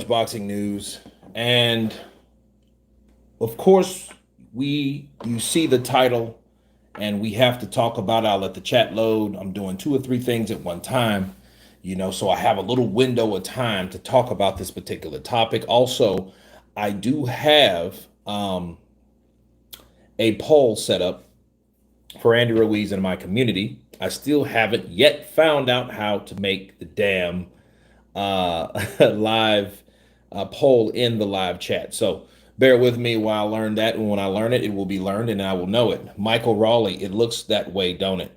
boxing news, and of course, you see the title, and we have to talk about it. I'll let the chat load. I'm doing two or three things at one time, so I have a little window of time to talk about this particular topic. Also, I do have a poll set up for Andy Ruiz in my community. I still haven't yet found out how to make the damn live poll in the live chat. So bear with me while I learn that. And when I learn it, it will be learned and I will know it. Michael Raleigh, it looks that way, don't it?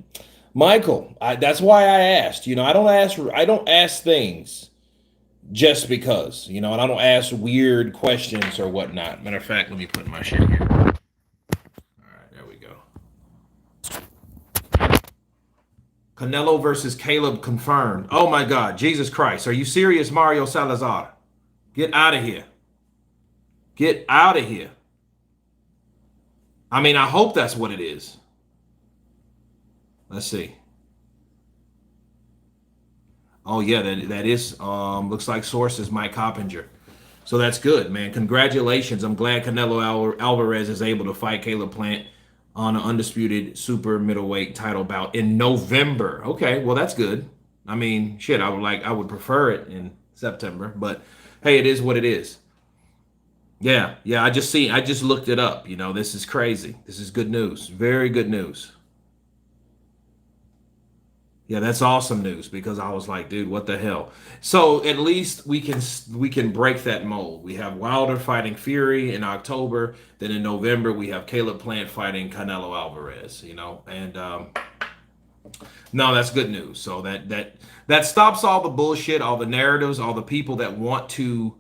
Michael, that's why I asked. I don't ask things just because, and I don't ask weird questions or whatnot. Matter of fact, let me put my shit here. All right, there we go. Canelo versus Caleb confirmed. Oh my God, Jesus Christ. Are you serious, Mario Salazar? Get out of here. Get out of here. I mean, I hope that's what it is. Let's see. Oh yeah, that is looks like source is Mike Coppinger. So that's good, man. Congratulations. I'm glad Canelo Alvarez is able to fight Caleb Plant on an undisputed super middleweight title bout in November. Okay, well that's good. I mean, shit, I would prefer it in September, but hey, it is what it is. Yeah, I just looked it up. This is crazy. This is good news. Very good news. Yeah, that's awesome news because I was like, dude, what the hell? So at least we can break that mold. We have Wilder fighting Fury in October. Then in November we have Caleb Plant fighting Canelo Alvarez. And no, that's good news. So that stops all the bullshit, all the narratives, all the people that want to,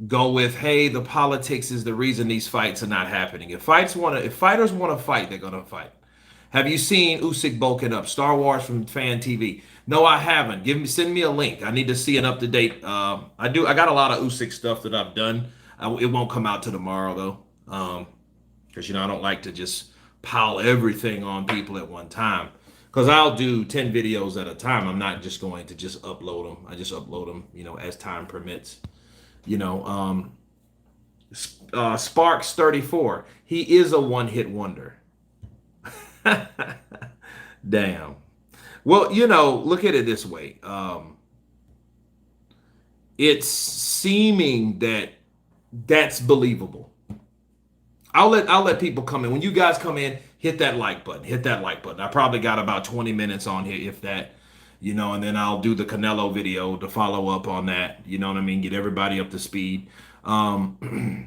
go with, hey, the politics is the reason these fights are not happening. If fighters want to fight, they're gonna fight. Have you seen Usyk bulking up? Star Wars from Fan TV. No, I haven't. Send me a link. I need to see an up to date. I got a lot of Usyk stuff that I've done. It won't come out till tomorrow though, because I don't like to just pile everything on people at one time. Because I'll do 10 videos at a time. I'm not just going to just upload them. I just upload them, as time permits. Sparks 34. He is a one-hit wonder. Damn. Well, look at it this way. It's seeming that that's believable. I'll let people come in. When you guys come in, hit that like button. Hit that like button. I probably got about 20 minutes on here, if that, and then I'll do the Canelo video to follow up on that. You know what I mean? Get everybody up to speed. Yeah,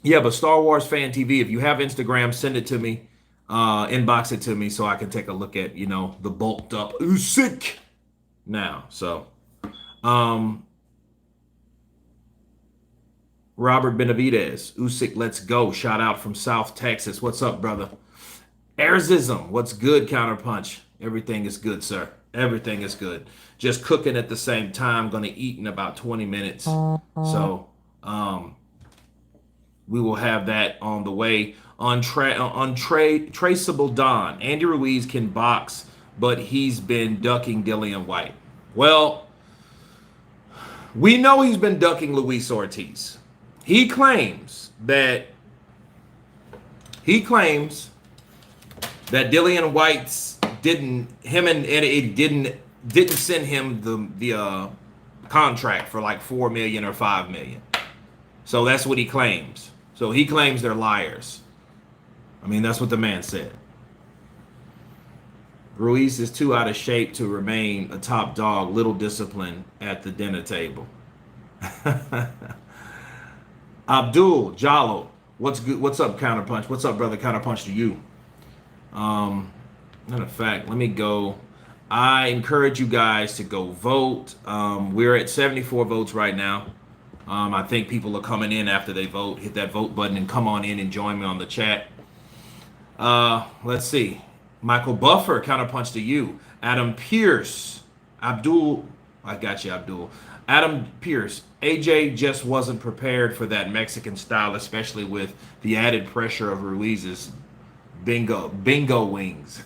but Star Wars Fan TV, if you have Instagram, send it to me. Inbox it to me so I can take a look at, the bulked up Usyk now. So, Robert Benavidez, Usyk, let's go. Shout out from South Texas. What's up, brother? Airzism, what's good, Counterpunch? Everything is good, sir. Everything is good. Just cooking at the same time. Going to eat in about 20 minutes. So, we will have that on the way. Traceable Don. Andy Ruiz can box, but he's been ducking Dillian White. Well, we know he's been ducking Luis Ortiz. He claims that Dillian White's didn't send him the contract for like $4 million or $5 million. So that's what he claims. So he claims they're liars. I mean, that's what the man said. Ruiz is too out of shape to remain a top dog. Little discipline at the dinner table. Abdul Jallo, what's good? What's up, Counterpunch? What's up, brother? Counterpunch to you. Matter of fact, let me go. I encourage you guys to go vote. We're at 74 votes right now. I think people are coming in after they vote. Hit that vote button and come on in and join me on the chat. Let's see. Michael Buffer, Counterpunch to you. Adam Pierce. Abdul. I got you, Abdul. Adam Pierce. AJ just wasn't prepared for that Mexican style, especially with the added pressure of Ruiz's bingo wings.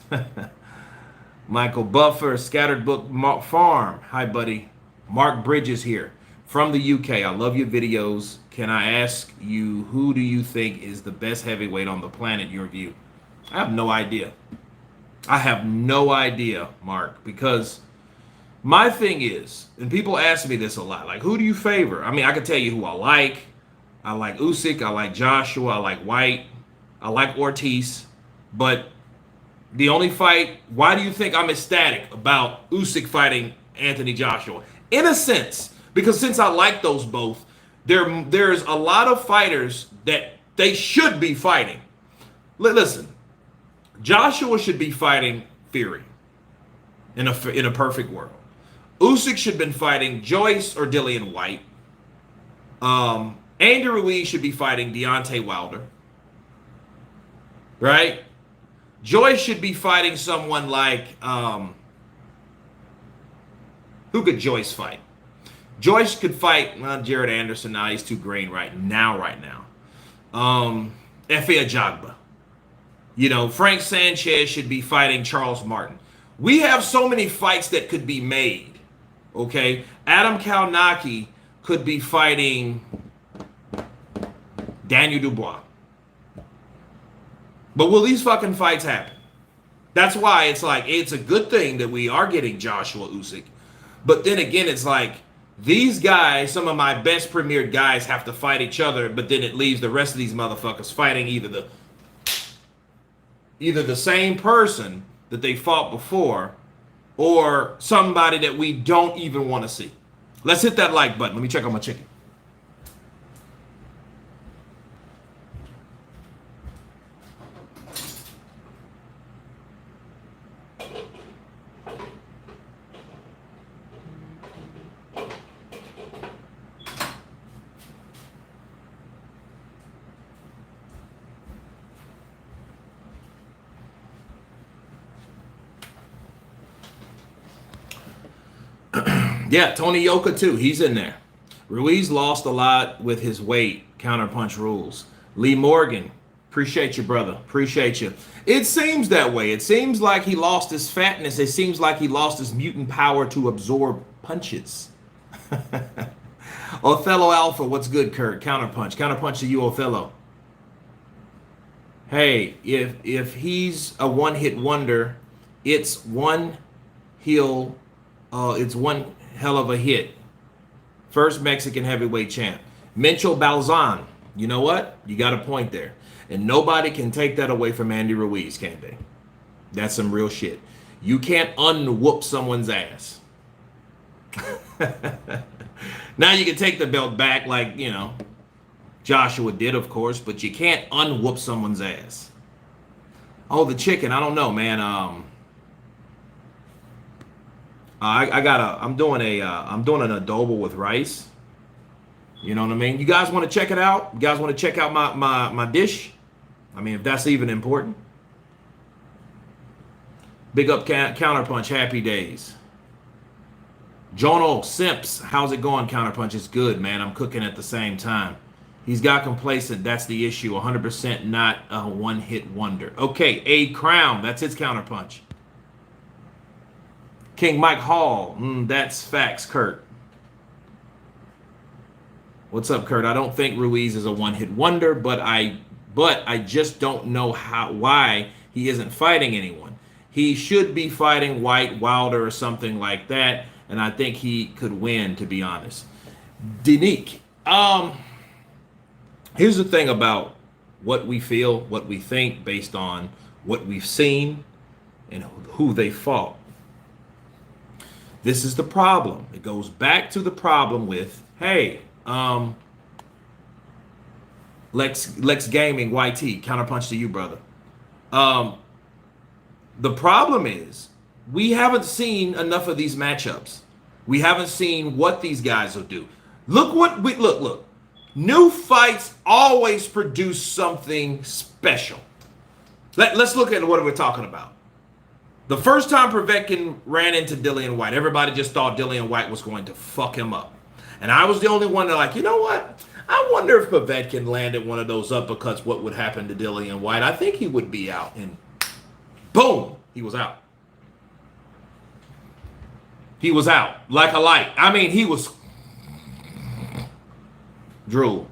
Michael Buffer, Scattered Book Farm. Hi, buddy. Mark Bridges here. from the UK. I love your videos. Can I ask you, who do you think is the best heavyweight on the planet, your view? I have no idea. I have no idea, Mark, because my thing is, and people ask me this a lot, like, who do you favor? I mean, I can tell you who I like. I like Usyk. I like Joshua. I like White. I like Ortiz. But the only fight, why do you think I'm ecstatic about Usyk fighting Anthony Joshua? In a sense, because since I like those both, there's a lot of fighters that they should be fighting. Listen, Joshua should be fighting Fury in a perfect world. Usyk should have been fighting Joyce or Dillian White. Andy Ruiz should be fighting Deontay Wilder. Right? Joyce should be fighting someone like, who could Joyce fight? Joyce could fight Jared Anderson. Now he's too green right now. Efe Ajagba. You know, Frank Sanchez should be fighting Charles Martin. We have so many fights that could be made. Okay? Adam Kalnaki could be fighting Daniel Dubois. But will these fucking fights happen? That's why it's like, it's a good thing that we are getting Joshua Usyk. But then again, it's like, these guys, some of my best premiered guys, have to fight each other, but then it leaves the rest of these motherfuckers fighting either the same person that they fought before or somebody that we don't even want to see. Let's hit that like button. Let me check on my chicken. Yeah, Tony Yoka too. He's in there. Ruiz lost a lot with his weight. Counterpunch rules. Lee Morgan, appreciate you, brother. Appreciate you. It seems that way. It seems like he lost his fatness. It seems like he lost his mutant power to absorb punches. Othello Alpha, what's good, Kurt? Counterpunch. Counterpunch to you, Othello. Hey, if he's a one-hit wonder, it's one hell of a hit. First Mexican heavyweight champ. Mencho Balzan. You know what? You got a point there. And nobody can take that away from Andy Ruiz, can they? That's some real shit. You can't unwhoop someone's ass. Now you can take the belt back like, you know, Joshua did, of course, but you can't unwhoop someone's ass. Oh, the chicken. I don't know, man. I'm doing an adobo with rice. You know what I mean? You guys want to check it out? You guys want to check out my dish? I mean, if that's even important. Big up Counterpunch. Happy days. Jono Simps. How's it going, Counterpunch? It's good, man. I'm cooking at the same time. He's got complacent. That's the issue. 100% not a one-hit wonder. Okay, A Crown. That's his Counterpunch. King Mike Hall. That's facts, Kurt. What's up, Kurt? I don't think Ruiz is a one-hit wonder, but I just don't know why he isn't fighting anyone. He should be fighting White, Wilder, or something like that, and I think he could win, to be honest. Denique. Here's the thing about what we feel, what we think, based on what we've seen and who they fought. This is the problem. It goes back to the problem with, hey, Lex Gaming, YT, Counterpunch to you, brother. The problem is we haven't seen enough of these matchups. We haven't seen what these guys will do. Look. New fights always produce something special. Let's look at what we're talking about. The first time Povetkin ran into Dillian White, everybody just thought Dillian White was going to fuck him up. And I was the only one that like, you know what? I wonder if Povetkin landed one of those uppercuts, what would happen to Dillian White? I think he would be out. And boom, he was out. He was out like a light. I mean, he was Drew,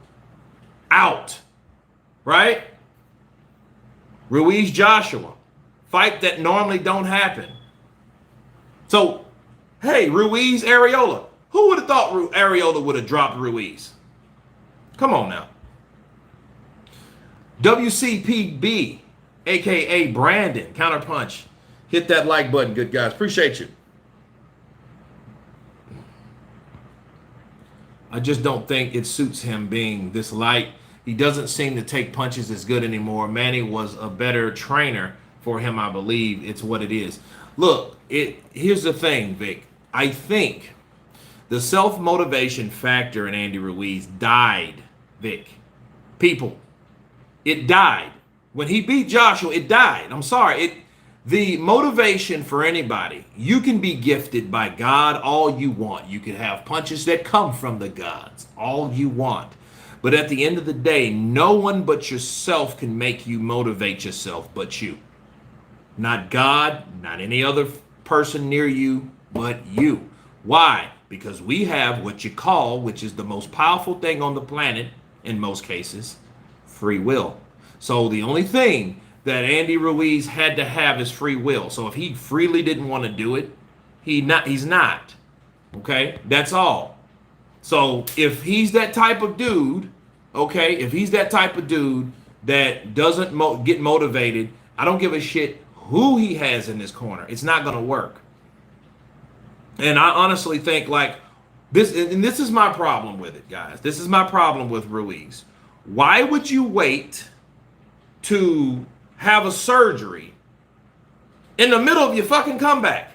out, right? Ruiz Joshua, fight that normally don't happen. So, hey, Ruiz Areola. Who would have thought Areola would have dropped Ruiz? Come on now. WCPB, aka Brandon, Counterpunch. Hit that like button, good guys. Appreciate you. I just don't think it suits him being this light. He doesn't seem to take punches as good anymore. Manny was a better trainer for him, I believe. It's what it is. Look, here's the thing, Vic. I think the self-motivation factor in Andy Ruiz died, Vic. People, it died. When he beat Joshua, it died. I'm sorry. The motivation for anybody, you can be gifted by God all you want. You can have punches that come from the gods, all you want. But at the end of the day, no one but yourself can make you motivate yourself but you. Not God, not any other person near you, but you. Why? Because we have what you call, which is the most powerful thing on the planet, in most cases, free will. So the only thing that Andy Ruiz had to have is free will. So if he freely didn't want to do it, he's not. Okay? That's all. So if he's that type of dude, okay, if he's that type of dude that doesn't get motivated, I don't give a shit who he has in this corner. It's not going to work. And I honestly think like this, and this is my problem with it, guys. This is my problem with Ruiz. Why would you wait to have a surgery in the middle of your fucking comeback?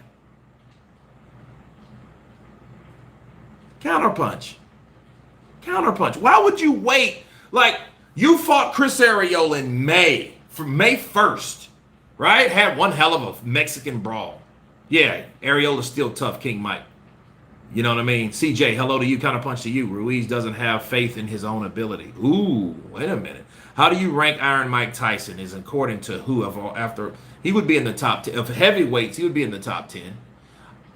Counterpunch. Why would you wait? Like, you fought Chris Areola in May, from May 1st, right? Had one hell of a Mexican brawl. Yeah, Areola's still tough, King Mike. You know what I mean? CJ, hello to you, Counterpunch to you. Ruiz doesn't have faith in his own ability. Ooh, wait a minute. How do you rank Iron Mike Tyson? Is according to who? After he would be in the top 10 of heavyweights, he would be in the top 10.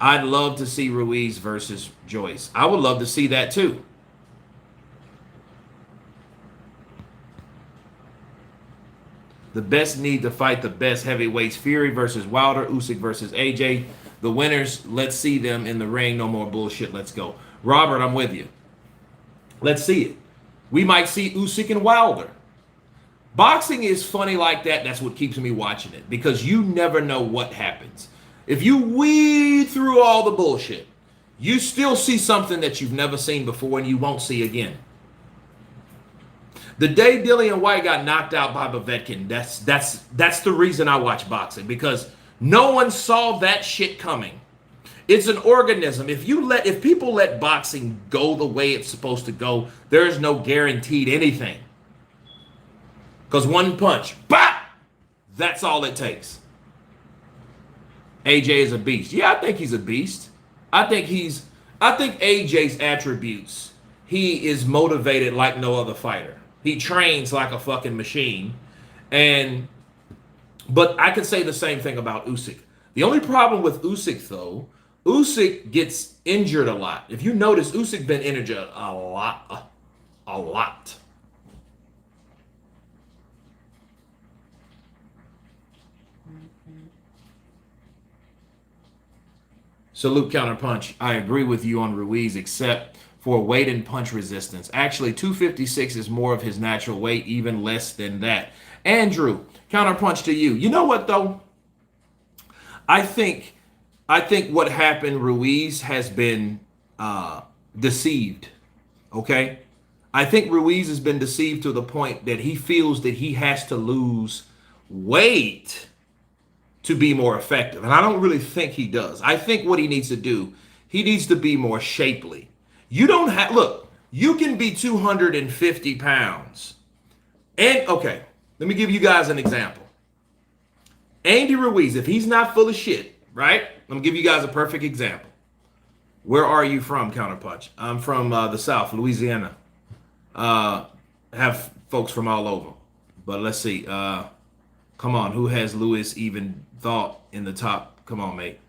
I'd love to see Ruiz versus Joyce. I would love to see that too. The best need to fight the best heavyweights. Fury versus Wilder, Usyk versus AJ. The winners, let's see them in the ring. No more bullshit. Let's go. Robert, I'm with you. Let's see it. We might see Usyk and Wilder. Boxing is funny like that. That's what keeps me watching it, because you never know what happens. If you weed through all the bullshit, you still see something that you've never seen before and you won't see again. The day Dillian White got knocked out by Povetkin, that's the reason I watch boxing, because no one saw that shit coming. It's an organism. If people let boxing go the way it's supposed to go, there is no guaranteed anything. Because one punch, bop, that's all it takes. AJ is a beast. Yeah, I think he's a beast. I think AJ's attributes, he is motivated like no other fighter. He trains like a fucking machine. But I could say the same thing about Usyk. The only problem with Usyk, though, Usyk gets injured a lot. If you notice, Usyk been injured a lot. A lot. Salute Counterpunch. I agree with you on Ruiz, except for weight and punch resistance. Actually, 256 is more of his natural weight, even less than that. Andrew, Counterpunch to you. You know what, though? I think what happened, Ruiz has been deceived, okay? I think Ruiz has been deceived to the point that he feels that he has to lose weight to be more effective. And I don't really think he does. I think what he needs to do, he needs to be more shapely. You don't have, look, you can be 250 pounds. And, okay, let me give you guys an example. Andy Ruiz, if he's not full of shit, right? I'm going to give you guys a perfect example. Where are you from, Counterpunch? I'm from the South, Louisiana. Have folks from all over. But let's see. Come on, who has Lewis even thought in the top? Come on, mate.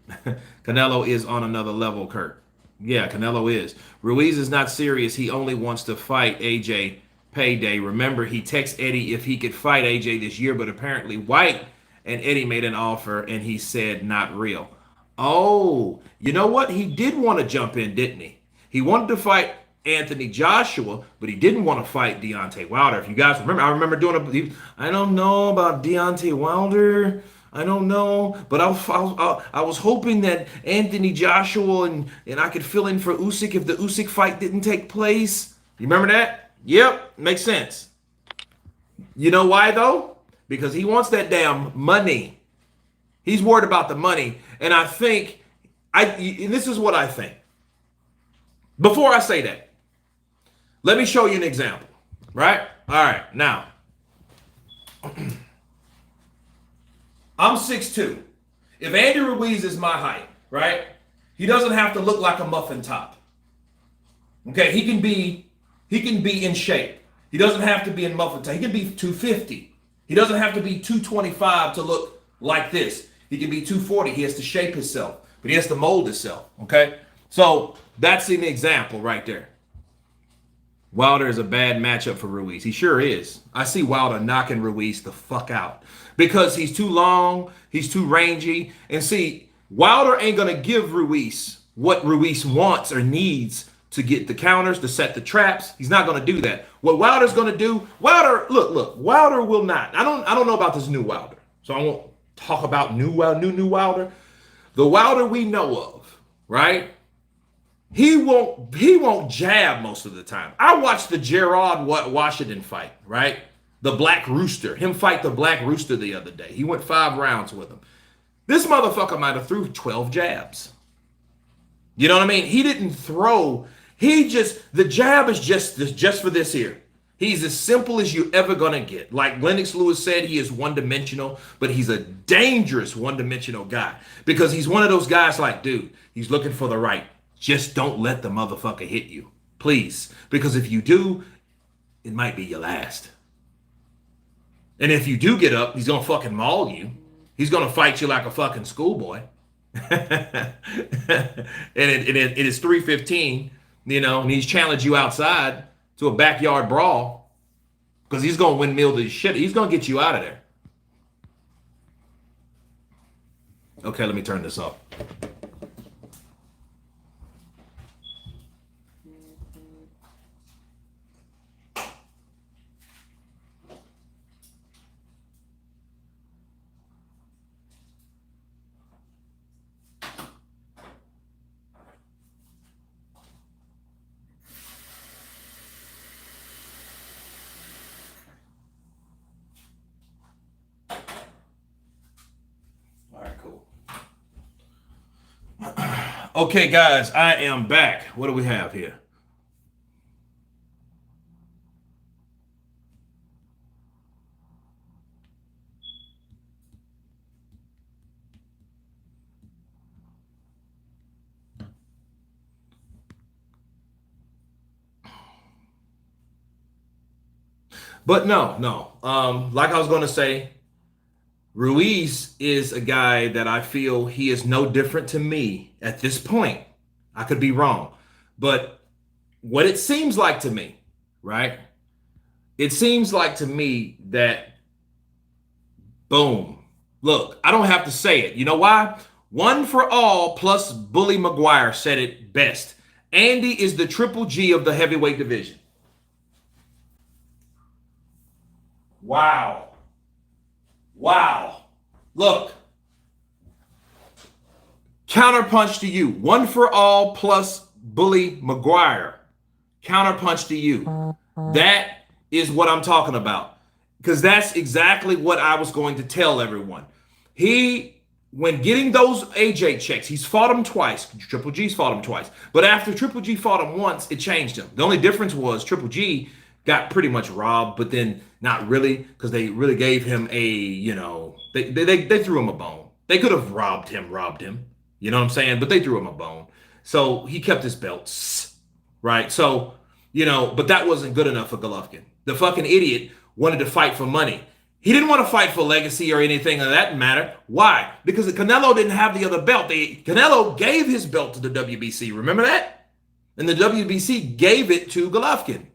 Canelo is on another level, Kurt. Yeah, Canelo is. Ruiz is not serious. He only wants to fight AJ payday. Remember, he texted Eddie if he could fight AJ this year, but apparently White and Eddie made an offer and he said not real. Oh, you know what? He did want to jump in, didn't he? He wanted to fight Anthony Joshua, but he didn't want to fight Deontay Wilder. If you guys remember, I remember doing I don't know about Deontay Wilder. I don't know, but I was hoping that Anthony Joshua and I could fill in for Usyk if the Usyk fight didn't take place. You remember that? Yep, makes sense. You know why though? Because he wants that damn money. He's worried about the money, and I think and this is what I think. Before I say that, let me show you an example. Right? All right, now. I'm 6'2". If Andy Ruiz is my height, right? He doesn't have to look like a muffin top. Okay, he can be in shape. He doesn't have to be in muffin top. He can be 250. He doesn't have to be 225 to look like this. He can be 240. He has to shape himself, but he has to mold himself. Okay? So that's an example right there. Wilder is a bad matchup for Ruiz. He sure is. I see Wilder knocking Ruiz the fuck out because he's too long, he's too rangy. And see, Wilder ain't going to give Ruiz what Ruiz wants or needs to get the counters, to set the traps. He's not going to do that. What Wilder's going to do, look, Wilder will not. I don't know about this new Wilder. So I won't talk about new Wilder. The Wilder we know of, right? He won't jab most of the time. I watched the Gerard Washington fight, right? The Black Rooster. Him fight the Black Rooster the other day. He went 5 rounds with him. This motherfucker might have threw 12 jabs. You know what I mean? He didn't throw. The jab is just for this here. He's as simple as you ever gonna get. Like Lennox Lewis said, he is one-dimensional, but he's a dangerous one-dimensional guy because he's one of those guys like, dude, he's looking for the right. Just don't let the motherfucker hit you, please. Because if you do, it might be your last. And if you do get up, he's going to fucking maul you. He's going to fight you like a fucking schoolboy. and it is 3:15, and he's challenged you outside to a backyard brawl because he's going to windmill this shit. He's going to get you out of there. Okay, let me turn this off. Okay, guys, I am back. What do we have here? But no. Like I was going to say, Ruiz is a guy that I feel he is no different to me at this point. I could be wrong. But what it seems like to me, right? It seems like to me that, boom. Look, I don't have to say it. You know why? One for all plus Bully McGuire said it best. Andy is the triple G of the heavyweight division. Wow. Look. Counterpunch to you. One for all plus Bully McGuire. Counterpunch to you. That is what I'm talking about. Because that's exactly what I was going to tell everyone. When getting those AJ checks, he's fought him twice. Triple G's fought him twice. But after Triple G fought him once, it changed him. The only difference was Triple G got pretty much robbed, but then not really, because they really gave him they threw him a bone. They could have robbed him. You know what I'm saying? But they threw him a bone. So he kept his belts, right? So, but that wasn't good enough for Golovkin. The fucking idiot wanted to fight for money. He didn't want to fight for legacy or anything of that matter. Why? Because Canelo didn't have the other belt. Canelo gave his belt to the WBC. Remember that? And the WBC gave it to Golovkin.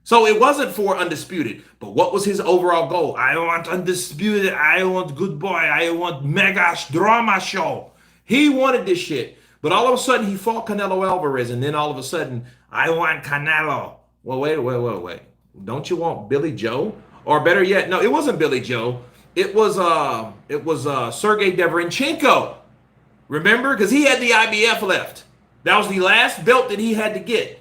So it wasn't for undisputed. But what was his overall goal? I want undisputed. I want good boy. I want mega drama show. He wanted this shit. But all of a sudden, he fought Canelo Alvarez. And then all of a sudden, I want Canelo. Well, wait. Don't you want Billy Joe? Or better yet, no, it wasn't Billy Joe. It was Sergey Deverenchenko. Remember? Because he had the IBF left. That was the last belt that he had to get.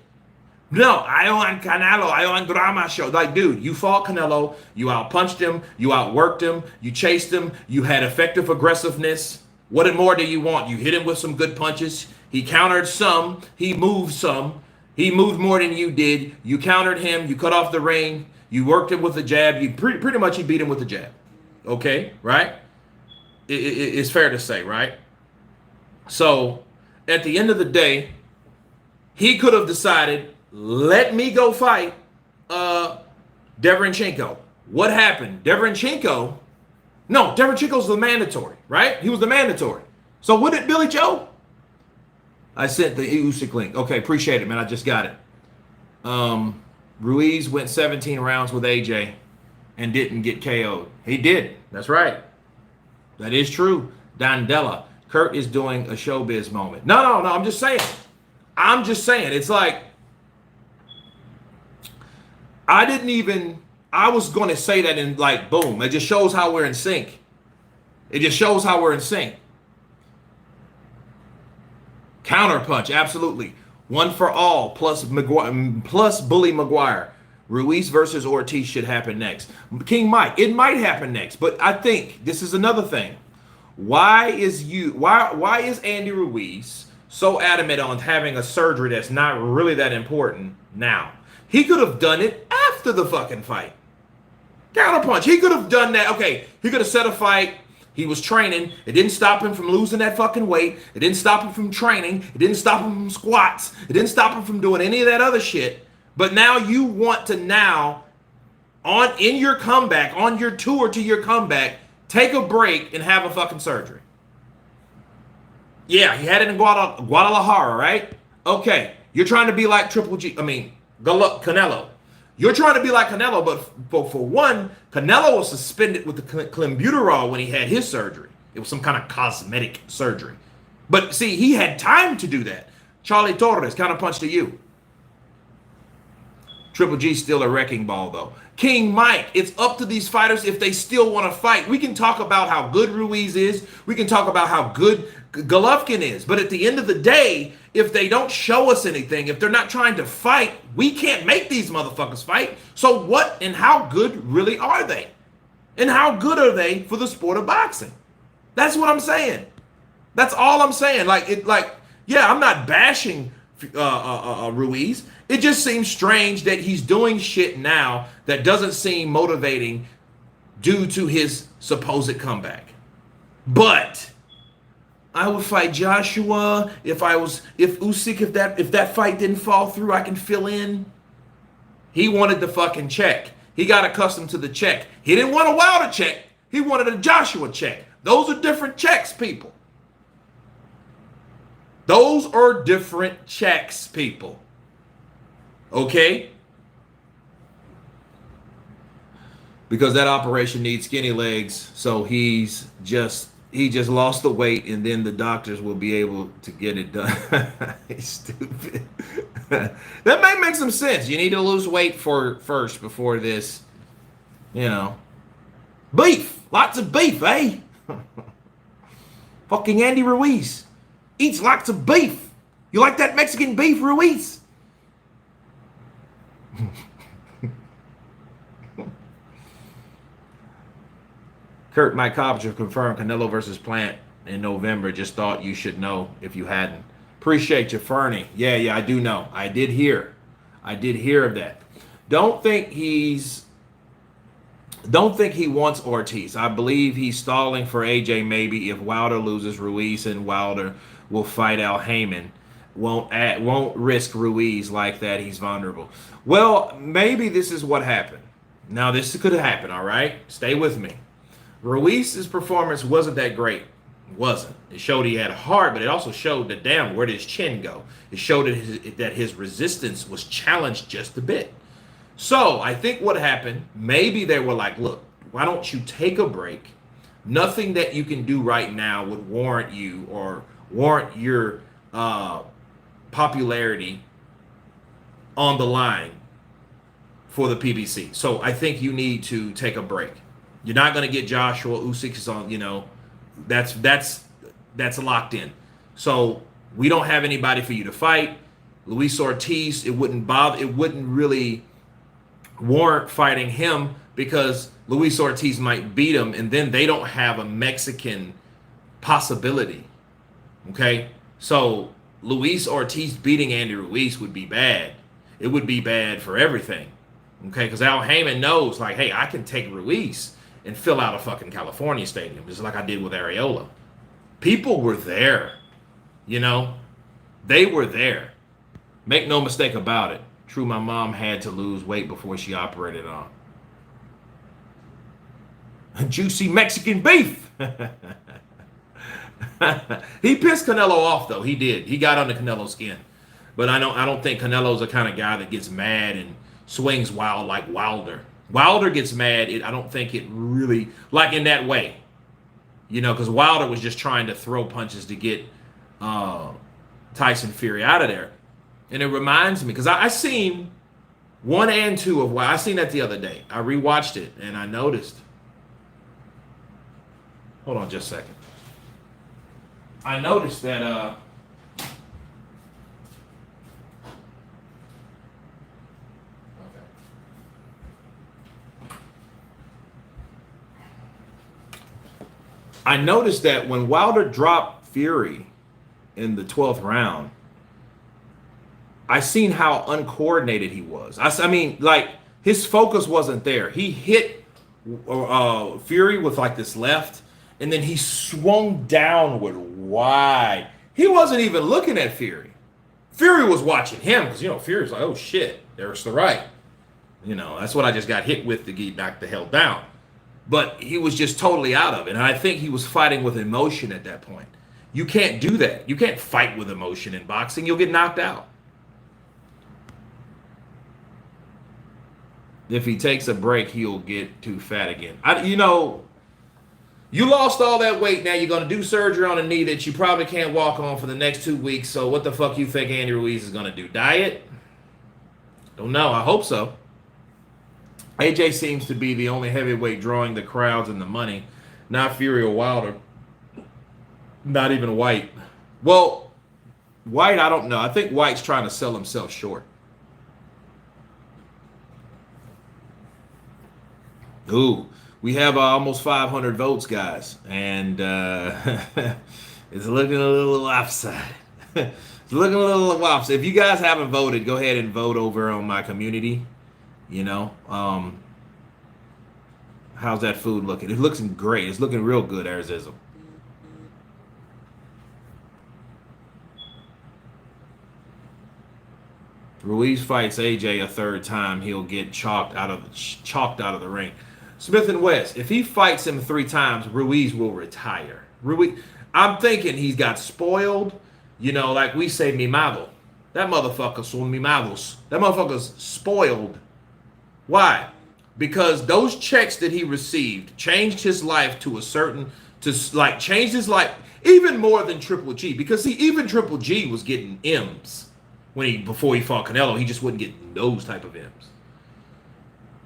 No, I want Canelo. I want drama show. Like, dude, you fought Canelo. You outpunched him. You outworked him. You chased him. You had effective aggressiveness. What more do you want? You hit him with some good punches. He countered some. He moved some. He moved more than you did. You countered him. You cut off the ring. You worked him with a jab. You pretty much you beat him with a jab. Okay, right? It's fair to say, right? So at the end of the day, he could have decided, let me go fight Deverenchenko. What happened? Deverenchenko's the mandatory, right? He was the mandatory. So what did Billy Joe? I sent the Usyk link. Okay, appreciate it, man. I just got it. Ruiz went 17 rounds with AJ and didn't get KO'd. He did. That's right. That is true. Dandela. Kurt is doing a showbiz moment. No. I'm just saying. It's like, I was going to say that in like, boom. It just shows how we're in sync. Counterpunch, absolutely. One for all, plus Bully Maguire. Ruiz versus Ortiz should happen next. King Mike, it might happen next, but I think this is another thing. Why is Andy Ruiz so adamant on having a surgery that's not really that important now? He could have done it after the fucking fight. Counterpunch. He could have done that. Okay, he could have set a fight. He was training. It didn't stop him from losing that fucking weight. It didn't stop him from training. It didn't stop him from squats. It didn't stop him from doing any of that other shit. But now you want to in your comeback, on your tour to your comeback, take a break and have a fucking surgery. Yeah, he had it in Guadalajara, right? Okay, you're trying to be like Canelo. You're trying to be like Canelo, but for one, Canelo was suspended with the clenbuterol when he had his surgery. It was some kind of cosmetic surgery. But see, he had time to do that. Charlie Torres, counterpunch to you. Triple G's still a wrecking ball, though. King Mike, it's up to these fighters if they still want to fight. We can talk about how good Ruiz is. We can talk about how good Golovkin is. But at the end of the day, if they don't show us anything, if they're not trying to fight, we can't make these motherfuckers fight. So what and how good really are they? And how good are they for the sport of boxing? That's what I'm saying. That's all I'm saying. Yeah, I'm not bashing Ruiz. It just seems strange that he's doing shit now that doesn't seem motivating due to his supposed comeback. But I would fight Joshua if that fight didn't fall through, I can fill in. He wanted the fucking check. He got accustomed to the check. He didn't want a Wilder check. He wanted a Joshua check. Those are different checks, people. Those are different checks, people. Okay? Because that operation needs skinny legs, so he just lost the weight, and then the doctors will be able to get it done. He's stupid. That may make some sense. You need to lose weight first before this, Beef. Lots of beef, eh? Fucking Andy Ruiz eats lots of beef. You like that Mexican beef, Ruiz? Kurt, Mike Coppinger confirmed Canelo versus Plant in November. Just thought you should know if you hadn't. Appreciate you, Fernie. Yeah, I do know. I did hear of that. Don't think he wants Ortiz. I believe he's stalling for AJ maybe if Wilder loses Ruiz, and Wilder will fight Al Heyman. Won't risk Ruiz like that. He's vulnerable. Well, maybe this is what happened. Now, this could happen, all right? Stay with me. Ruiz's performance wasn't that great. It wasn't. It showed he had heart, but it also showed that, damn, where did his chin go? It showed that his resistance was challenged just a bit. So I think what happened, maybe they were like, look, why don't you take a break? Nothing that you can do right now would warrant you or warrant your popularity on the line for the PBC. So I think you need to take a break. You're not going to get Joshua Usyk on, that's locked in. So we don't have anybody for you to fight. Luis Ortiz, it wouldn't really warrant fighting him because Luis Ortiz might beat him, and then they don't have a Mexican possibility. Okay? So Luis Ortiz beating Andy Ruiz would be bad. It would be bad for everything. Okay? Because Al Heyman knows, like, hey, I can take Ruiz and fill out a fucking California stadium, just like I did with Areola. People were there. They were there. Make no mistake about it. True, my mom had to lose weight before she operated on juicy Mexican beef. He pissed Canelo off, though. He did. He got under Canelo's skin. But I don't think Canelo's the kind of guy that gets mad and swings wild like Wilder. Wilder gets mad. I don't think it really, like in that way. Because Wilder was just trying to throw punches to get Tyson Fury out of there. And it reminds me, because I seen 1 and 2 of Wilder. I seen that the other day. I rewatched it, and I noticed. Hold on just a second. I noticed that okay. I noticed that when Wilder dropped Fury in the 12th round, I seen how uncoordinated he was. I mean, like, his focus wasn't there. He hit Fury with like this left, and then he swung downward wide. He wasn't even looking at Fury. Fury was watching him because, Fury's like, oh shit, there's the right. That's what I just got hit with to get knocked the hell down. But he was just totally out of it. And I think he was fighting with emotion at that point. You can't do that. You can't fight with emotion in boxing. You'll get knocked out. If he takes a break, he'll get too fat again. You lost all that weight. Now you're going to do surgery on a knee that you probably can't walk on for the next 2 weeks. So what the fuck you think Andy Ruiz is going to do? Diet? Don't know. I hope so. AJ seems to be the only heavyweight drawing the crowds and the money. Not Fury or Wilder. Not even White. Well, White, I don't know. I think White's trying to sell himself short. Ooh, we have almost 500 votes, guys. And it's looking a little lopsided. It's looking a little lopsided. If you guys haven't voted, go ahead and vote over on my community. How's that food looking? It looks great. It's looking real good, Arizism. Ruiz fights AJ a third time, he'll get chalked out of the ring. Smith and West, if he fights him 3 times, Ruiz will retire. I'm thinking he's got spoiled. Like we say, mimado. That motherfucker's son mimados. That motherfucker's spoiled. Why? Because those checks that he received changed his life changed his life even more than Triple G. Because even Triple G was getting M's before he fought Canelo. He just wasn't getting those type of M's.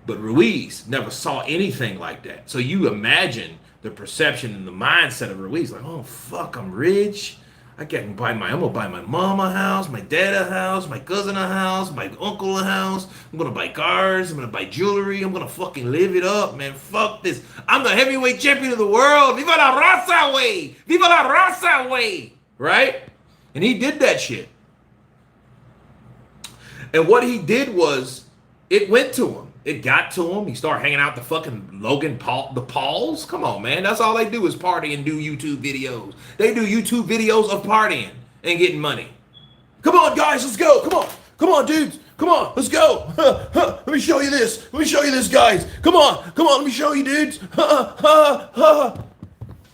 But Ruiz never saw anything like that. So you imagine the perception and the mindset of Ruiz, like, oh fuck, I'm rich. I'm gonna buy my mom a house, my dad a house, my cousin a house, my uncle a house. I'm gonna buy cars, I'm gonna buy jewelry, I'm gonna fucking live it up, man. Fuck this. I'm the heavyweight champion of the world. Viva la raza, way! Viva la raza, way! Right? And he did that shit. And what he did was, it went to him. It got to him. He started hanging out the fucking the Pauls. Come on, man. That's all they do is party and do YouTube videos. They do YouTube videos of partying and getting money. Come on, guys, let's go. Come on, dudes. Come on, let's go. Let me show you this. Let me show you this, guys. Come on. Let me show you, dudes. Ha, ha, ha.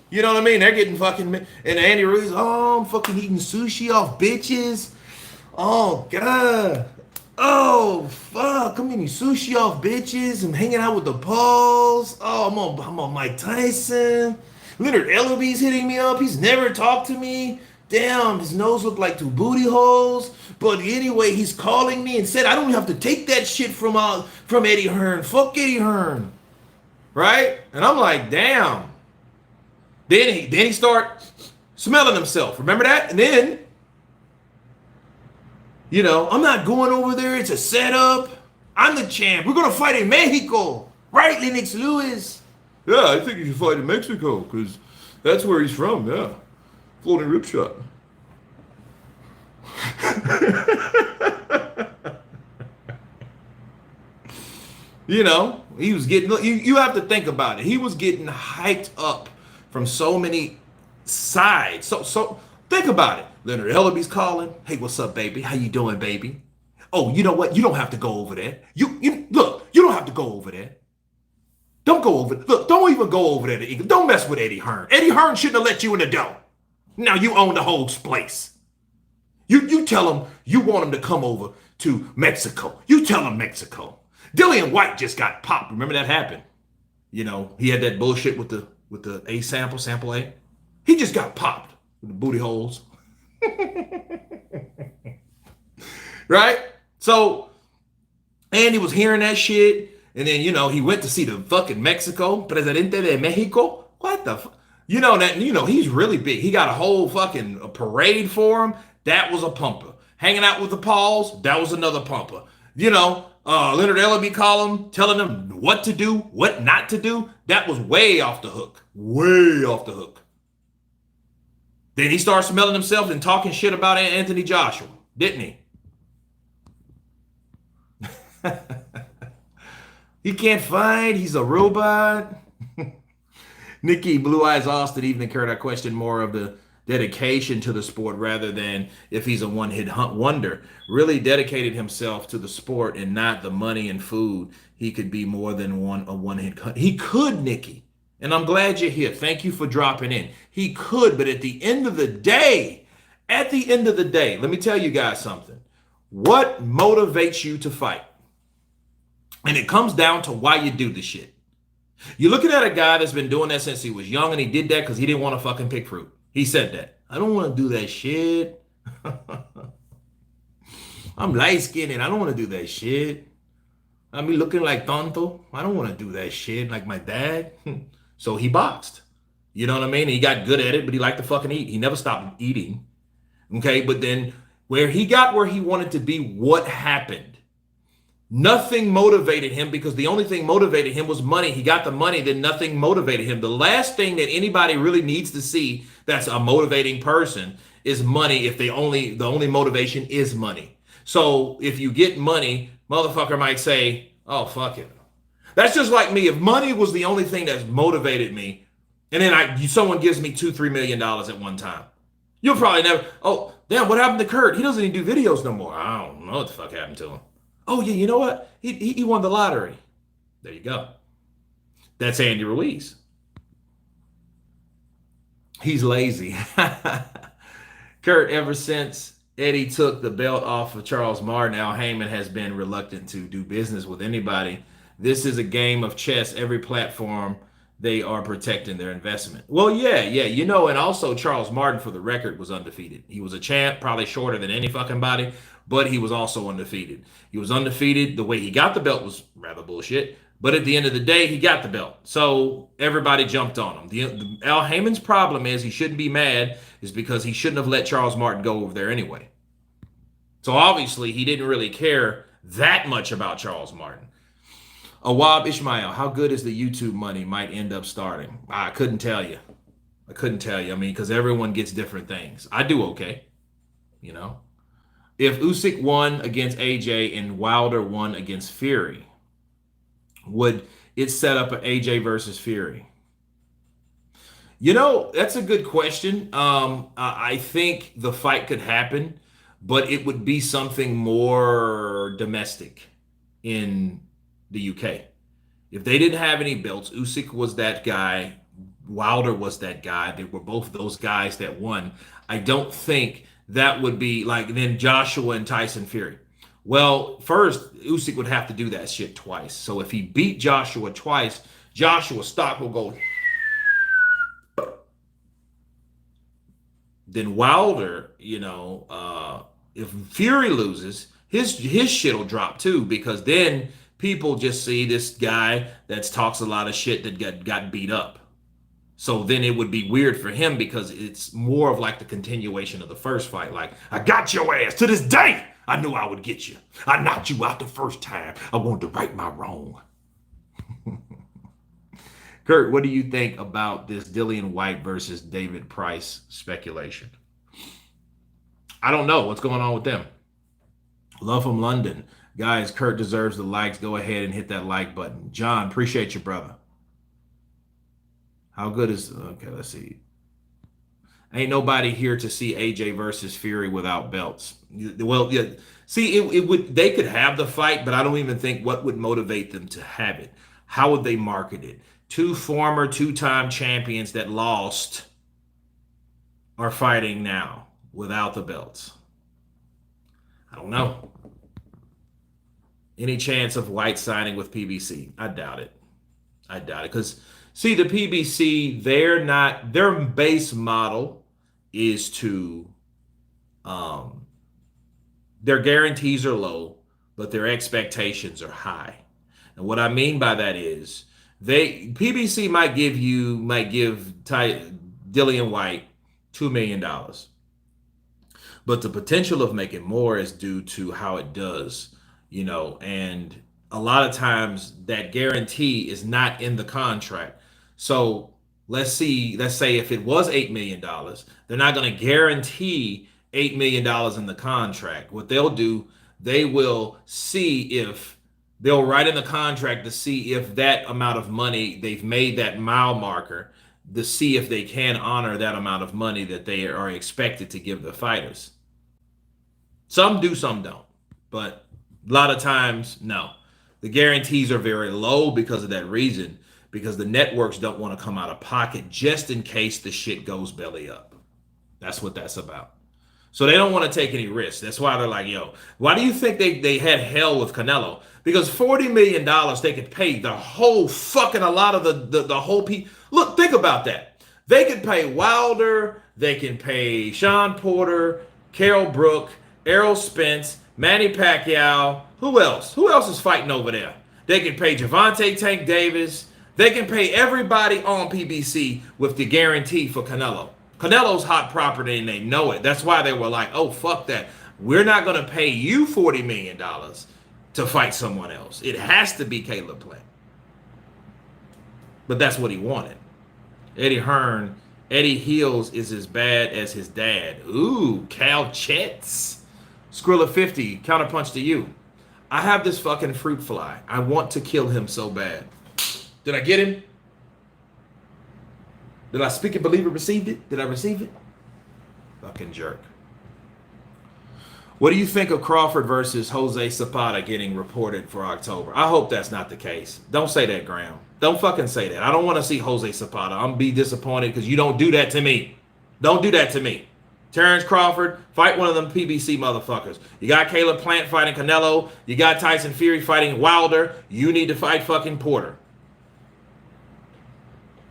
You know what I mean? They're getting fucking... And Andy Ruiz, oh, I'm fucking eating sushi off bitches. Oh, God. Oh, fuck. I'm eating sushi off bitches. I'm hanging out with the Pauls. Oh, I'm on Mike Tyson. Leonard Ellaby's hitting me up. He's never talked to me. Damn, his nose looked like two booty holes. But anyway, he's calling me and said I don't have to take that shit from Eddie Hearn. Fuck Eddie Hearn. Right? And I'm like, damn. Then he start smelling himself. Remember that? And then, you know, I'm not going over there. It's a setup. I'm the champ. We're going to fight in Mexico. Right, Lennox Lewis? Yeah, I think he should fight in Mexico because that's where he's from. Yeah. Floating rip shot. You know, he was getting, you have to think about it. He was getting hyped up from so many sides. So think about it. Leonard Ellaby's calling. Hey, what's up, baby? How you doing, baby? Oh, you know what? You don't have to go over there. Look, you don't have to go over there. Don't go over. Look, don't even go over there to Eagle. Don't mess with Eddie Hearn. Eddie Hearn shouldn't have let you in the door. Now you own the whole place. You tell him you want him to come over to Mexico. You tell him Mexico. Dillian White just got popped. Remember that happened? You know, he had that bullshit with the A sample A. He just got popped with the booty holes. Right? So Andy was hearing that shit. And then, you know, he went to see the fucking Mexico, Presidente de Mexico. What the fuck? You know, he's really big. He got a whole fucking parade for him. That was a pumper. Hanging out with the Pauls, that was another pumper. You know, Leonard Ellaby calling, telling them what to do, what not to do. That was way off the hook. Way off the hook. Then he started smelling himself and talking shit about Anthony Joshua, didn't he? He can't fight. He's a robot. Nikki Blue Eyes Austin, Evening Kurt, I question more of the dedication to the sport rather than if he's a one-hit wonder. Really dedicated himself to the sport and not the money and food. He could be more than a one-hit. He could, Nikki. And I'm glad you're here. Thank you for dropping in. He could, but at the end of the day, let me tell you guys something. What motivates you to fight? And it comes down to why you do the shit. You're looking at a guy that's been doing that since he was young, and he did that because he didn't want to fucking pick fruit. He said that. I don't want to do that shit. I'm light-skinned and I don't want to do that shit. I mean, looking like tonto. I don't want to do that shit like my dad. So he boxed. You know what I mean? He got good at it, but he liked to fucking eat. He never stopped eating. Okay, but then where he wanted to be, what happened? Nothing motivated him because the only thing motivated him was money. He got the money, then nothing motivated him. The last thing that anybody really needs to see that's a motivating person is money if the only motivation is money. So if you get money, motherfucker might say, oh, fuck it. That's just like me. If money was the only thing that's motivated me, and then someone gives me $2-3 million at one time, you'll probably never, oh, damn, what happened to Kurt? He doesn't even do videos no more. I don't know what the fuck happened to him. Oh, yeah, you know what? He won the lottery. There you go. That's Andy Ruiz. He's lazy. Kurt, ever since Eddie took the belt off of Charles Martin, Al Heyman has been reluctant to do business with anybody. This is a game of chess. Every platform, they are protecting their investment. Well, yeah. You know, and also Charles Martin, for the record, was undefeated. He was a champ, probably shorter than any fucking body, but he was also undefeated. He was undefeated. The way he got the belt was rather bullshit. But at the end of the day, he got the belt. So everybody jumped on him. Al Heyman's problem is he shouldn't be mad is because he shouldn't have let Charles Martin go over there anyway. So obviously he didn't really care that much about Charles Martin. Awab Ishmael, how good is the YouTube money might end up starting? I couldn't tell you. I mean, because everyone gets different things. I do okay, you know. If Usyk won against AJ and Wilder won against Fury, would it set up an AJ versus Fury? You know, that's a good question. I think the fight could happen, but it would be something more domestic in the UK. If they didn't have any belts, Usyk was that guy, Wilder was that guy. They were both those guys that won. I don't think that would be like then Joshua and Tyson Fury. Well, first, Usyk would have to do that shit twice. So if he beat Joshua twice, Joshua's stock will go. Then Wilder, if Fury loses, his shit'll drop too, because then people just see this guy that talks a lot of shit that got beat up. So then it would be weird for him because it's more of like the continuation of the first fight. Like, I got your ass to this day. I knew I would get you. I knocked you out the first time. I wanted to right my wrong. Kurt, what do you think about this Dillian White versus David Price speculation? I don't know what's going on with them. Love from London. Guys, Kurt deserves the likes. Go ahead and hit that like button. John, appreciate you, brother. How good is... Okay, let's see. Ain't nobody here to see AJ versus Fury without belts. Well, yeah. See, it would. They could have the fight, but I don't even think what would motivate them to have it. How would they market it? Two former two-time champions that lost are fighting now without the belts. I don't know. Any chance of White signing with PBC? I doubt it. I doubt it. Because, see, the PBC, their base model is to, their guarantees are low, but their expectations are high. And what I mean by that is, PBC might give Dillian White $2 million. But the potential of making more is due to how it does, and a lot of times that guarantee is not in the contract. So let's say if it was $8 million, they're not going to guarantee $8 million in the contract. What they'll do, they will see if they'll write in the contract to see if that amount of money they've made that mile marker, to see if they can honor that amount of money that they are expected to give the fighters. Some do, some don't. But a lot of times, no. The guarantees are very low because of that reason, because the networks don't want to come out of pocket just in case the shit goes belly up. That's what that's about. So they don't want to take any risks. That's why they're like, yo, why do you think they had hell with Canelo? Because $40 million they could pay the whole fucking, a lot of the whole people. Look, think about that. They could pay Wilder, they can pay Sean Porter, Carol Brook, Errol Spence, Manny Pacquiao. Who else? Who else is fighting over there? They can pay Gervonta Tank Davis. They can pay everybody on PBC with the guarantee for Canelo. Canelo's hot property and they know it. That's why they were like, oh, fuck that. We're not going to pay you $40 million to fight someone else. It has to be Caleb Plant. But that's what he wanted. Eddie Hearn. Eddie Heels is as bad as his dad. Ooh, Cal Chetz. Skrilla 50, counterpunch to you. I have this fucking fruit fly. I want to kill him so bad. Did I get him? Did I speak and believe it, received it? Did I receive it? Fucking jerk. What do you think of Crawford versus Jose Zapata getting reported for October? I hope that's not the case. Don't say that, Graham. Don't fucking say that. I don't want to see Jose Zapata. I'm going to be disappointed because you don't do that to me. Don't do that to me. Terrence Crawford, fight one of them PBC motherfuckers. You got Caleb Plant fighting Canelo. You got Tyson Fury fighting Wilder. You need to fight fucking Porter.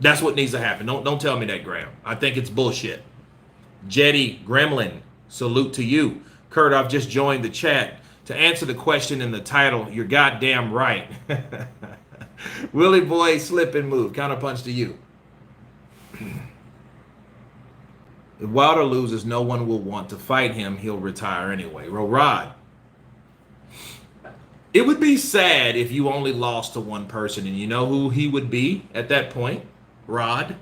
That's what needs to happen. Don't tell me that, Graham. I think it's bullshit. Jetty Gremlin, salute to you. Kurt, I've just joined the chat. To answer the question in the title, you're goddamn right. Willie Boy, slip and move. Counterpunch to you. If Wilder loses, no one will want to fight him. He'll retire anyway. Rod. It would be sad if you only lost to one person, and you know who he would be at that point? Rod.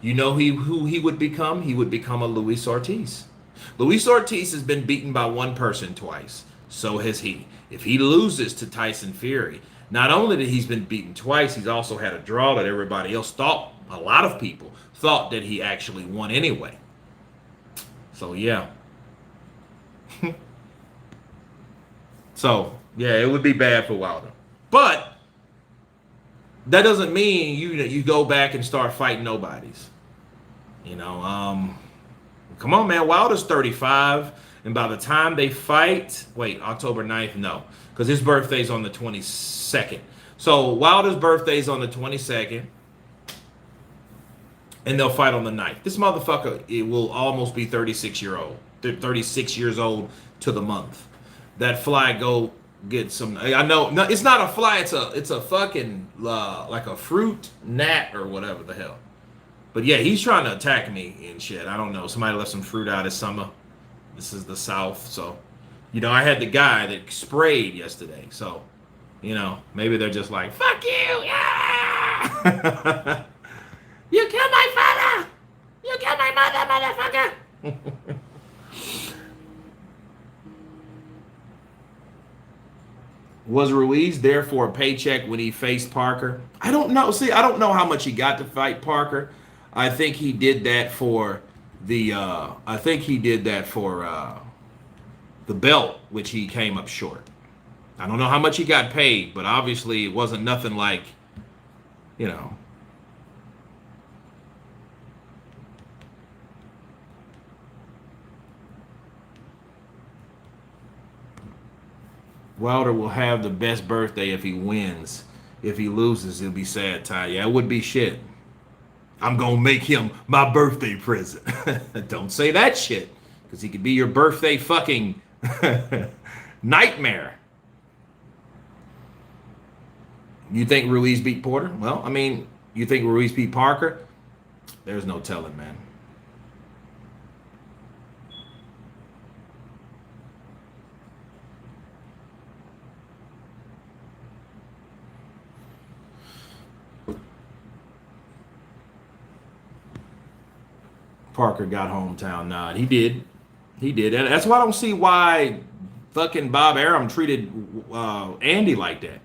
You know who he would become? He would become a Luis Ortiz. Luis Ortiz has been beaten by one person twice. So has he. If he loses to Tyson Fury, not only that he's been beaten twice, he's also had a draw that everybody else thought, a lot of people thought that he actually won anyway. So, yeah. So, yeah, it would be bad for Wilder. But that doesn't mean you go back and start fighting nobodies. You know, come on, man. Wilder's 35, and by the time they fight, wait, October 9th, no, because his birthday's on the 22nd. So Wilder's birthday's on the 22nd, and they'll fight on the 9th. This motherfucker, it will almost be 36 years old to the month. That fly go get some. I know, no, it's not a fly. It's a fucking like a fruit gnat or whatever the hell. But yeah, he's trying to attack me and shit. I don't know. Somebody left some fruit out this summer. This is the South, so you know I had the guy that sprayed yesterday. So you know maybe they're just like fuck you, yeah. You killed my father. You killed my mother, motherfucker. Was Ruiz there for a paycheck when he faced Parker? I don't know. See, I don't know how much he got to fight Parker. I think he did that for the. I think he did that for the belt, which he came up short. I don't know how much he got paid, but obviously it wasn't nothing like, you know. Wilder will have the best birthday if he wins. If he loses, it'll be sad, Ty. Yeah, it would be shit. I'm going to make him my birthday present. Don't say that shit, because he could be your birthday fucking nightmare. You think Ruiz beat Porter? Well, I mean, you think Ruiz beat Parker? There's no telling, man. Parker got hometown nod. He did. He did. And that's why I don't see why fucking Bob Arum treated Andy like that.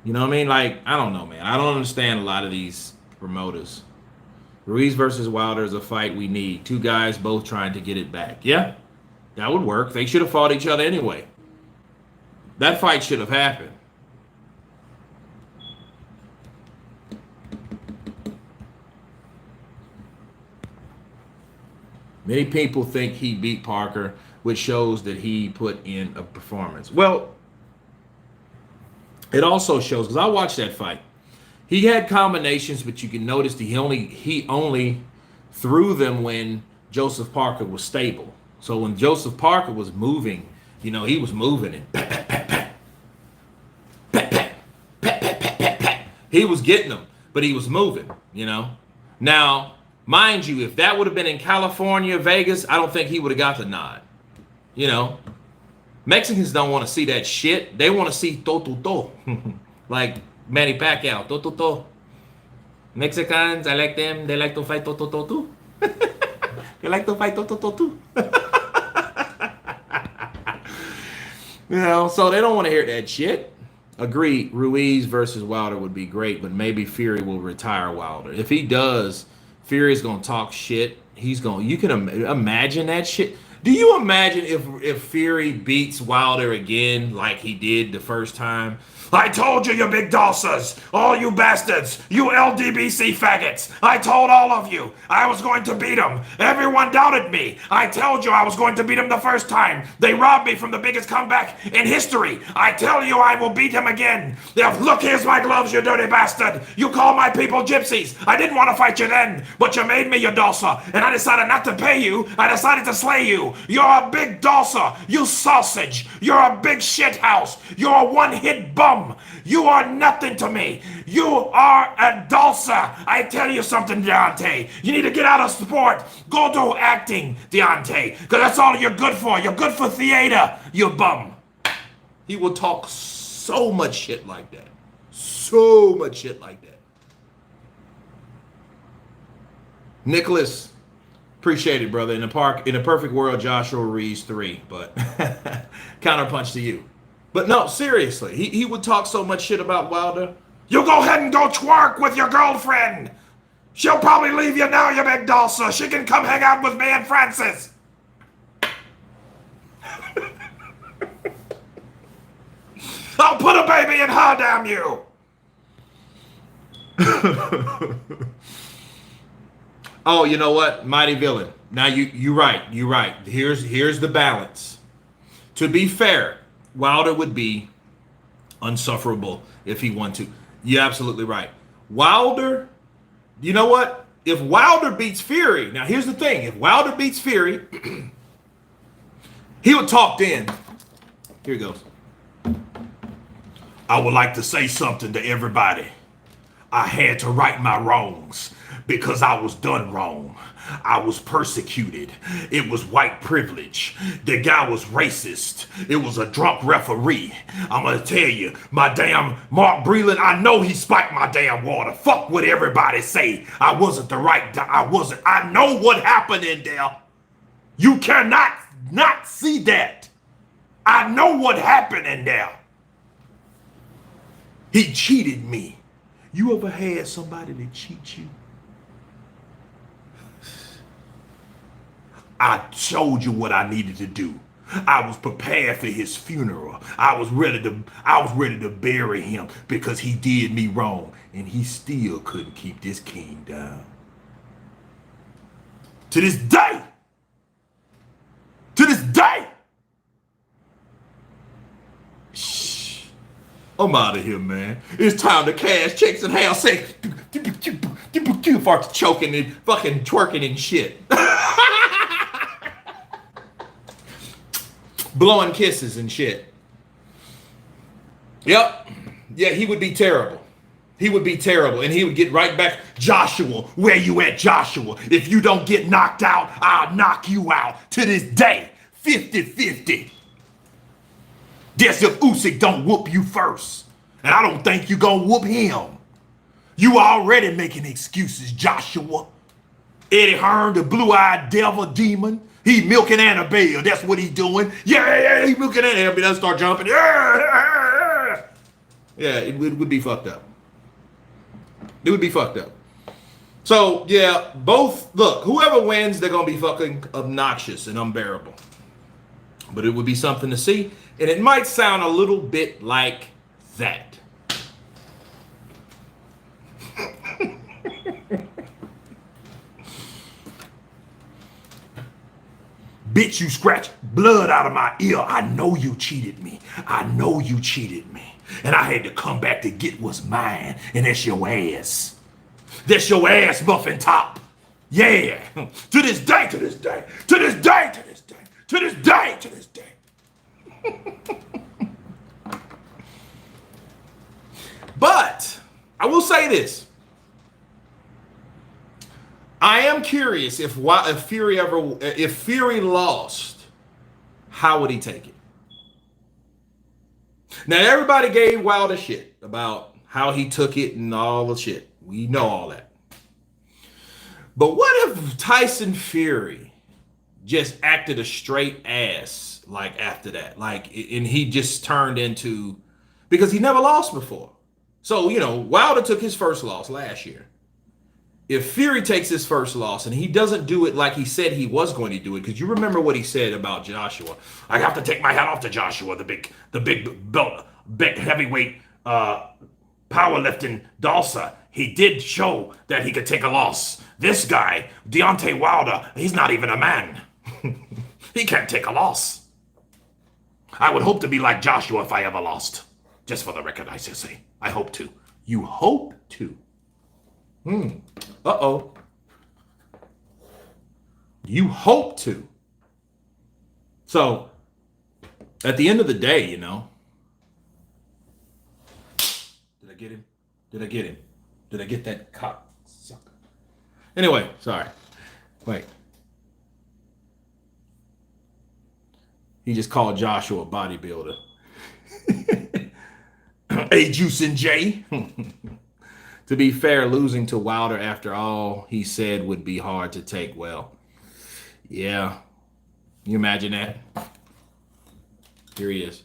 You know what I mean? Like, I don't know, man. I don't understand a lot of these promoters. Ruiz versus Wilder is a fight we need. Two guys both trying to get it back. Yeah, that would work. They should have fought each other anyway. That fight should have happened. Many people think he beat Parker, which shows that he put in a performance. Well, it also shows, because I watched that fight. He had combinations, but you can notice that he only threw them when Joseph Parker was stable. So when Joseph Parker was moving, you know, he was moving it. He was getting them, but he was moving, you know. Now, mind you, if that would have been in California, Vegas, I don't think he would have got the nod. You know, Mexicans don't want to see that shit. They want to see to. Like Manny Pacquiao, to. Mexicans, I like them. They like to fight to too. They like to fight to too. You know, so they don't want to hear that shit. Agree, Ruiz versus Wilder would be great, but maybe Fury will retire Wilder. If he does, Fury's gonna talk shit. You can imagine that shit. Do you imagine if Fury beats Wilder again like he did the first time? I told you, you big dulcers, all you bastards, you LDBC faggots. I told all of you I was going to beat him. Everyone doubted me. I told you I was going to beat him the first time. They robbed me from the biggest comeback in history. I tell you I will beat him again. Look, here's my gloves, you dirty bastard. You call my people gypsies. I didn't want to fight you then, but you made me your dulcer, and I decided not to pay you. I decided to slay you. You're a big dulcer, you sausage. You're a big shithouse. You're a one-hit bum. You are nothing to me. You are a dulcer. I tell you something, Deontay. You need to get out of sport. Go do acting, Deontay, because that's all you're good for. You're good for theater, you bum. He will talk so much shit like that. So much shit like that. Nicholas, appreciate it, brother. In a perfect world, Joshua Ruiz 3, but counterpunch to you. But no, seriously, he would talk so much shit about Wilder. You go ahead and go twerk with your girlfriend. She'll probably leave you now, you big dulcer. She can come hang out with me and Francis. I'll put a baby in her, damn you. Oh, you know what? Mighty villain. Now you're right. You're right. Here's the balance. To be fair, Wilder would be unsufferable if he wanted to. You're absolutely right. Wilder, you know what? If Wilder beats Fury, now here's the thing. If Wilder beats Fury, he would talk then. Here he goes. I would like to say something to everybody. I had to right my wrongs because I was done wrong. I was persecuted. It was white privilege. The guy was racist. It was a drunk referee. I'm gonna tell you, my damn Mark Breland, I know he spiked my damn water. Fuck what everybody say. I wasn't the right guy. I know what happened in there. You cannot not see that. I know what happened in there. He cheated me. You ever had somebody that cheat you? I showed you what I needed to do. I was prepared for his funeral. I was ready to bury him because he did me wrong, and he still couldn't keep this king down. To this day. To this day. Shh. I'm out of here, man. It's time to cash checks and have sex. Farts choking and fucking twerking and shit. Blowing kisses and shit. Yep. Yeah, he would be terrible. He would be terrible. And he would get right back. Joshua, where you at, Joshua? If you don't get knocked out, I'll knock you out. To this day, 50-50. Guess if Usyk don't whoop you first. And I don't think you gonna whoop him. You already making excuses, Joshua. Eddie Hearn, the blue-eyed devil demon. He milking Annabelle. That's what he doing. Yeah, he milking Annabelle. Let's start jumping. Yeah, it would be fucked up. It would be fucked up. So, yeah, both, look, whoever wins, they're going to be fucking obnoxious and unbearable. But it would be something to see. And it might sound a little bit like that. Bitch, you scratch blood out of my ear. I know you cheated me. I know you cheated me. And I had to come back to get what's mine. And that's your ass. That's your ass, muffin top. Yeah. To this day, to this day, to this day, to this day, to this day, to this day. But I will say this. I am curious if Fury lost, how would he take it? Now everybody gave Wilder shit about how he took it and all the shit. We know all that. But what if Tyson Fury just acted a straight ass like after that? Like, and he just turned into, because he never lost before. So, you know, Wilder took his first loss last year. If Fury takes his first loss and he doesn't do it like he said he was going to do it, because you remember what he said about Joshua. I have to take my hat off to Joshua, the big belt, big heavyweight powerlifting Dalsa. He did show that he could take a loss. This guy, Deontay Wilder, he's not even a man. He can't take a loss. I would hope to be like Joshua if I ever lost. Just for the record, I should say. I hope to. You hope to. Uh-oh. You hope to. So, at the end of the day, you know. Did I get him? Did I get him? Did I get that cock sucker? Anyway, sorry. Wait. He just called Joshua a bodybuilder. Hey, Juice and Jay. To be fair, losing to Wilder after all he said would be hard to take well. Yeah. You imagine that? Here he is.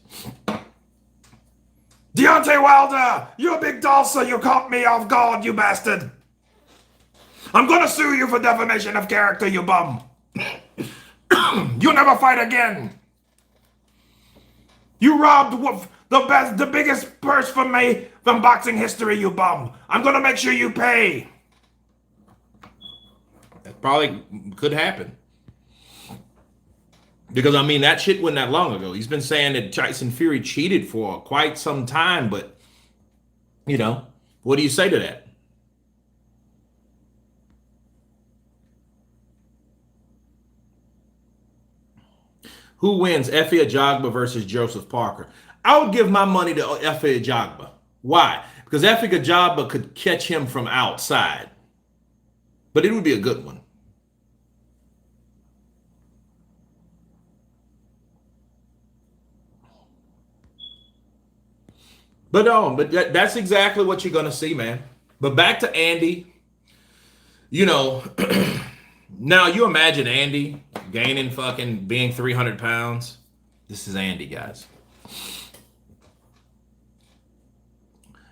Deontay Wilder, you a big dulcer. You caught me off guard, you bastard. I'm gonna sue you for defamation of character, you bum. You'll never fight again. You robbed the biggest purse from boxing history, you bum. I'm gonna make sure you pay. That probably could happen. Because I mean that shit wasn't that long ago. He's been saying that Tyson Fury cheated for quite some time, but what do you say to that? Who wins, Efe Ajagba versus Joseph Parker? I would give my money to Efe Ajagba. Why? Because Efe Ajagba could catch him from outside, but it would be a good one. But no, that's exactly what you're gonna see, man. But back to Andy, you know, now you imagine Andy gaining fucking being 300 pounds. This is Andy, guys.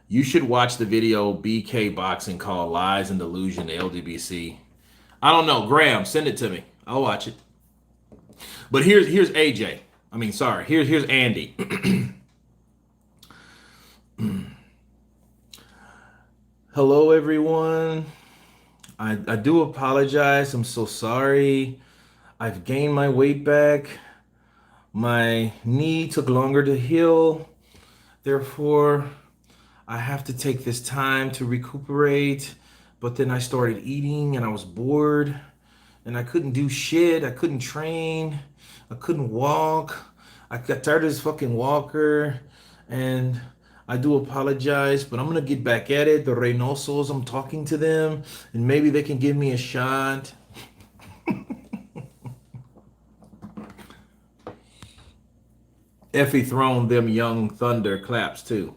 You should watch the video BK Boxing called Lies and Delusion to LDBC. I don't know. Graham, send it to me. I'll watch it. But here's AJ. I mean, sorry. Here's Andy. Hello, everyone. I do apologize. I'm so sorry. I've gained my weight back. My knee took longer to heal. Therefore, I have to take this time to recuperate. But then I started eating and I was bored and I couldn't do shit. I couldn't train. I couldn't walk. I got tired of this fucking walker. And I do apologize, but I'm going to get back at it. The Reynosos, I'm talking to them and maybe they can give me a shot. Effie thrown them young thunder claps too.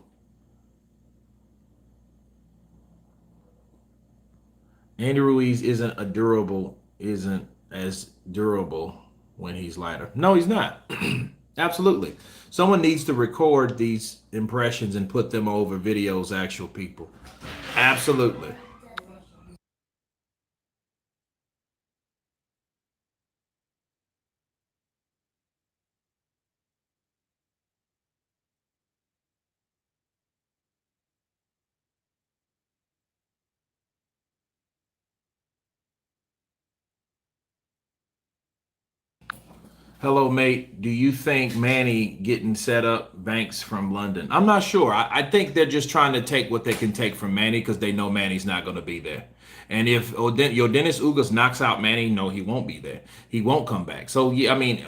Andy Ruiz isn't as durable when he's lighter. No, he's not. Absolutely. Someone needs to record these impressions and put them over videos, actual people. Absolutely. Hello, mate. Do you think Manny getting set up banks from London? I'm not sure. I think they're just trying to take what they can take from Manny because they know Manny's not going to be there. And if Dennis Ugas knocks out Manny, no, he won't be there. He won't come back. So yeah, I mean,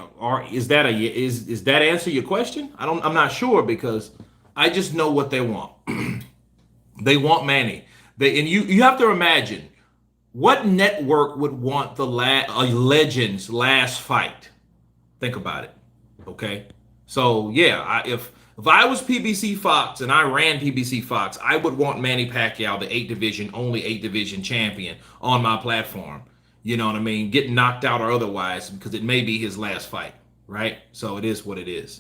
is that answer your question? I'm not sure because I just know what they want. They want Manny. You have to imagine what network would want a legend's last fight. Think about it. Okay. So yeah, if I was PBC Fox and I ran PBC Fox, I would want Manny Pacquiao, the only eight division champion, on my platform. You know what I mean? Getting knocked out or otherwise, because it may be his last fight, right? So it is what it is.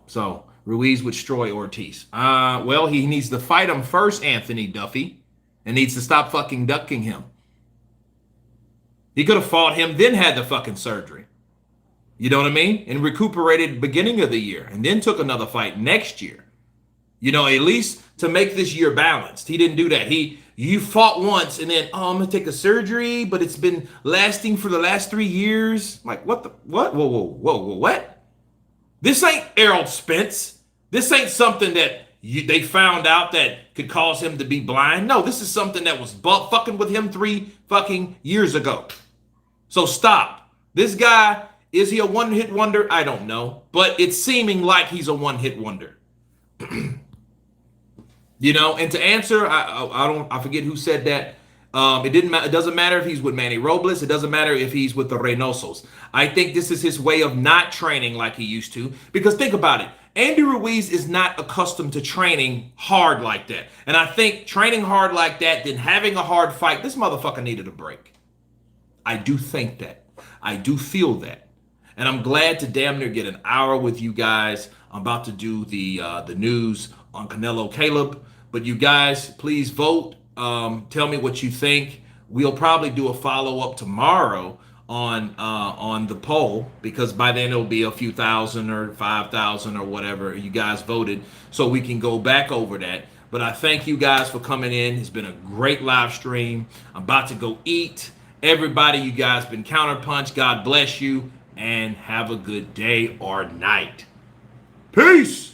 So Ruiz would destroy Ortiz. Well, he needs to fight him first, Anthony Duffy, and needs to stop fucking ducking him. He could have fought him, then had the fucking surgery. You know what I mean? And recuperated beginning of the year and then took another fight next year. At least to make this year balanced. He didn't do that. You fought once and then, I'm going to take a surgery, but it's been lasting for the last 3 years. Like, what? Whoa, what? This ain't Errol Spence. This ain't something that they found out that could cause him to be blind. No, this is something that was fucking with him 3 fucking years ago. So stop. This guy... Is he a one-hit wonder? I don't know. But it's seeming like he's a one-hit wonder. And to answer, I forget who said that. It doesn't matter if he's with Manny Robles. It doesn't matter if he's with the Reynosos. I think this is his way of not training like he used to. Because think about it. Andy Ruiz is not accustomed to training hard like that. And I think training hard like that, then having a hard fight, this motherfucker needed a break. I do think that. I do feel that. And I'm glad to damn near get an hour with you guys. I'm about to do the news on Canelo Caleb. But you guys, please vote. Tell me what you think. We'll probably do a follow-up tomorrow on the poll, because by then it'll be a few thousand or 5,000 or whatever you guys voted, so we can go back over that. But I thank you guys for coming in. It's been a great live stream. I'm about to go eat. Everybody, you guys been counterpunch. God bless you and have a good day or night. Peace.